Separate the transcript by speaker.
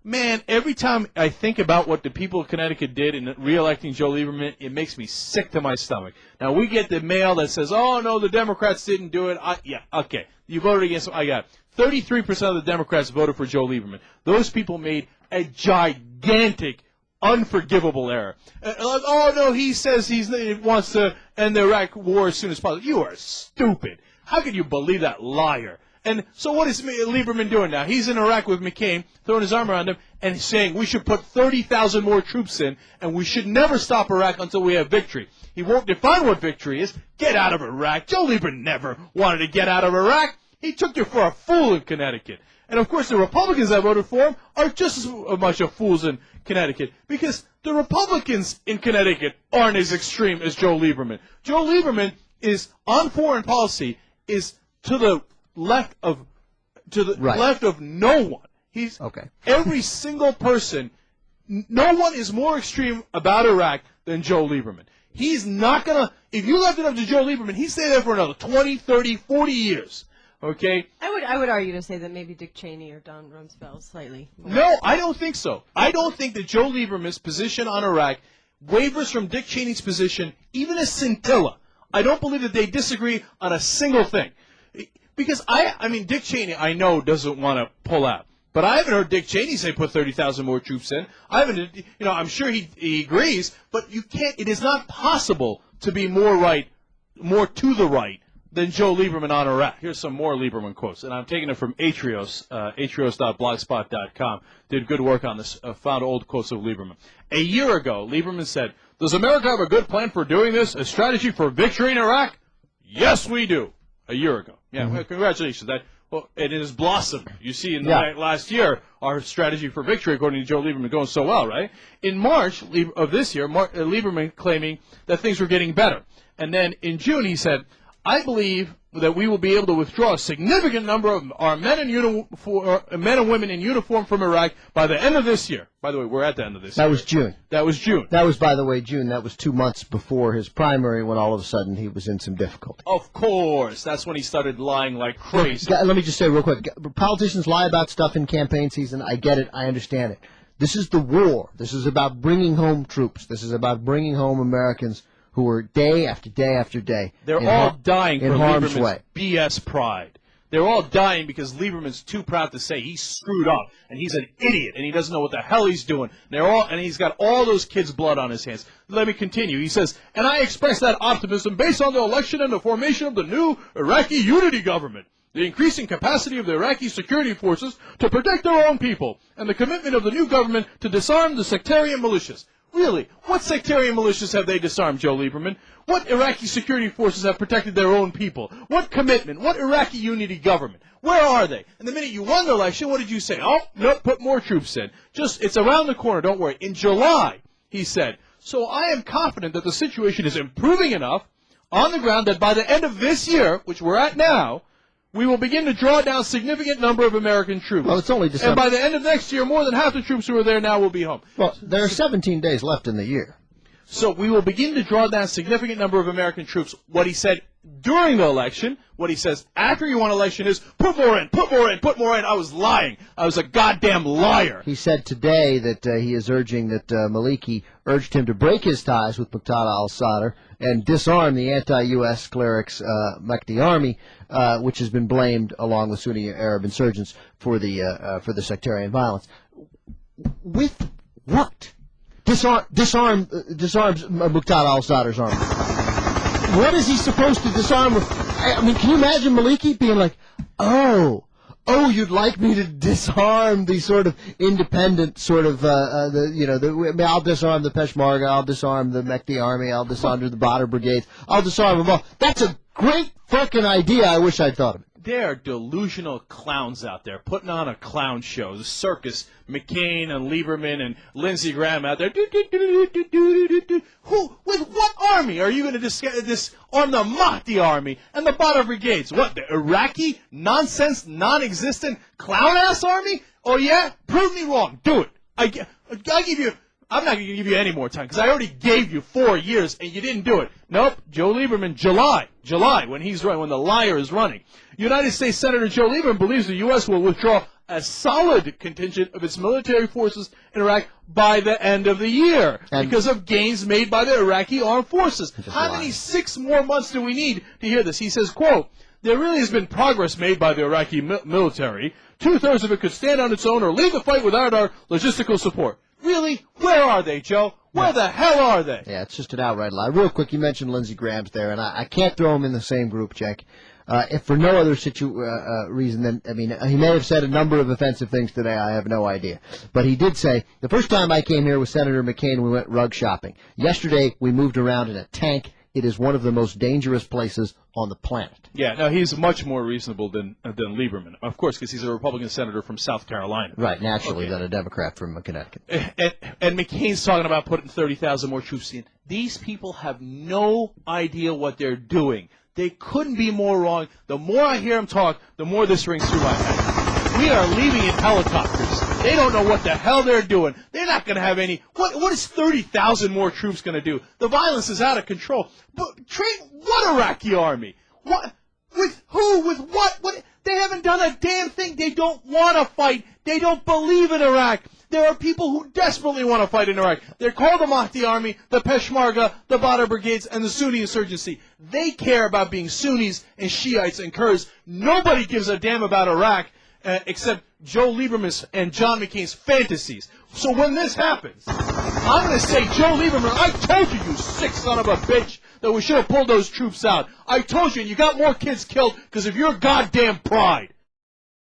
Speaker 1: Man, every time I think about what the people of Connecticut did in re-electing Joe Lieberman, it makes me sick to my stomach. Now, we get the mail that says, oh, no, the Democrats didn't do it. Yeah, okay. You voted against him. I got it. 33% of the Democrats voted for Joe Lieberman. Those people made a gigantic, unforgivable error. Oh, no, he says he wants to end the Iraq war as soon as possible. You are stupid. How can you believe that liar? And so what is Lieberman doing now? He's in Iraq with McCain, throwing his arm around him, and saying we should put 30,000 more troops in, and we should never stop Iraq until we have victory. He won't define what victory is. Get out of Iraq. Joe Lieberman never wanted to get out of Iraq. He took you for a fool in Connecticut. And, of course, the Republicans that voted for him are just as much of fools in Connecticut because the Republicans in Connecticut aren't as extreme as Joe Lieberman. Joe Lieberman is, on foreign policy, is to the left of left of no one. He's every single person. No one is more extreme about Iraq than Joe Lieberman. He's not going to, if you left it up to Joe Lieberman, he'd stay there for another 20, 30, 40 years. Okay?
Speaker 2: I would argue to say that maybe Dick Cheney or Don Rumsfeld slightly more.
Speaker 1: No, I don't think so. I don't think that Joe Lieberman's position on Iraq wavers from Dick Cheney's position even a scintilla. I don't believe that they disagree on a single thing. Because I mean, Dick Cheney, I know, doesn't want to pull out. But I haven't heard Dick Cheney say put 30,000 more troops in. I haven't, I'm sure he agrees, but you can't, it is not possible to be more to the right than Joe Lieberman on Iraq. Here's some more Lieberman quotes, and I'm taking it from Atrios, atrios.blogspot.com. Did good work on this, found old quotes of Lieberman. A year ago, Lieberman said, does America have a good plan for doing this? A strategy for victory in Iraq? Yes, we do. A year ago. Yeah, well, congratulations. It has blossomed. You see, in the last year, our strategy for victory, according to Joe Lieberman, going so well, right? In March of this year, Lieberman claiming that things were getting better. And then in June, he said, I believe that we will be able to withdraw a significant number of our men and women in uniform from Iraq by the end of this year. By the way, we're at the end of this year.
Speaker 3: That was June.
Speaker 1: That was June.
Speaker 3: That was, by the way, June. That was 2 months before his primary when all of a sudden he was in some difficulty.
Speaker 1: Of course. That's when he started lying like crazy.
Speaker 3: Let me just say real quick. Politicians lie about stuff in campaign season. I get it. I understand it. This is the war. This is about bringing home troops. This is about bringing home Americans who are day after day after day.
Speaker 1: They're all dying for
Speaker 3: harm's
Speaker 1: Lieberman's
Speaker 3: way.
Speaker 1: BS pride. They're all dying because Lieberman's too proud to say he's screwed up and he's an idiot and he doesn't know what the hell he's doing. And he's got all those kids' blood on his hands. Let me continue. He says, and I express that optimism based on the election and the formation of the new Iraqi unity government, the increasing capacity of the Iraqi security forces to protect their own people, and the commitment of the new government to disarm the sectarian militias. Really, what sectarian militias have they disarmed, Joe Lieberman? What Iraqi security forces have protected their own people? What commitment? What Iraqi unity government? Where are they? And the minute you won the election, what did you say? Oh, no, put more troops in. It's around the corner, don't worry. In July, he said, so I am confident that the situation is improving enough on the ground that by the end of this year, which we're at now, we will begin to draw down a significant number of American troops.
Speaker 3: Well, it's only December.
Speaker 1: And by the end of next year, more than half the troops who are there now will be home.
Speaker 3: Well, there are 17 days left in the year.
Speaker 1: So we will begin to draw down a significant number of American troops. What he said during the election, what he says after he won election is, put more in, put more in, put more in. I was lying. I was a goddamn liar.
Speaker 3: He said today that he is urging that Maliki urged him to break his ties with Muqtada al-Sadr and disarm the anti-U.S. clerics Mahdi Army, which has been blamed, along with Sunni Arab insurgents, for the sectarian violence. With what? Disarms Muqtada al-Sadr's army. What is he supposed to disarm? I mean, can you imagine Maliki being like, oh, you'd like me to disarm the sort of independent sort of, I'll disarm the Peshmerga, I'll disarm the Mahdi army, I'll disarm the Badr brigades, I'll disarm them all. That's a great fucking idea. I wish I'd thought of it.
Speaker 1: There are delusional clowns out there putting on a clown show. The circus, McCain and Lieberman and Lindsey Graham out there. Who, with what army are you going to disarm the Mahdi army and the Badr brigades? What, the Iraqi nonsense, non-existent clown-ass army? Oh, yeah? Prove me wrong. Do it. I give you... I'm not going to give you any more time because I already gave you 4 years and you didn't do it. Nope. Joe Lieberman, July, when the liar is running. United States Senator Joe Lieberman believes the U.S. will withdraw a solid contingent of its military forces in Iraq by the end of the year because of gains made by the Iraqi armed forces. How many 6 more months do we need to hear this? He says, quote, there really has been progress made by the Iraqi military. 2/3 of it could stand on its own or leave the fight without our logistical support. Really? Where are they, Joe? Where the hell are they?
Speaker 3: Yeah, it's just an outright lie. Real quick, you mentioned Lindsey Graham's there, and I can't throw him in the same group, Jack. If for no other reason than, I mean, he may have said a number of offensive things today. I have no idea. But he did say, the first time I came here with Senator McCain, we went rug shopping. Yesterday, we moved around in a tank. It is one of the most dangerous places on the planet.
Speaker 1: Yeah, no, he's much more reasonable than Lieberman, of course, because he's a Republican senator from South Carolina.
Speaker 3: Right, naturally, than a Democrat from Connecticut.
Speaker 1: And McCain's talking about putting 30,000 more troops in. These people have no idea what they're doing. They couldn't be more wrong. The more I hear them talk, the more this rings through my head. We are leaving in helicopters. They don't know what the hell they're doing. They're not going to have any. What is 30,000 more troops going to do? The violence is out of control. But train what Iraqi army? What? With who? With what? What? They haven't done a damn thing. They don't want to fight. They don't believe in Iraq. There are people who desperately want to fight in Iraq. They're called the Mahdi Army, the Peshmerga, the Badr Brigades, and the Sunni insurgency. They care about being Sunnis and Shiites and Kurds. Nobody gives a damn about Iraq except Joe Lieberman and John McCain's fantasies. So when this happens, I'm going to say, Joe Lieberman, I told you, you sick son of a bitch, that we should have pulled those troops out. I told you, and you got more kids killed because of your goddamn pride.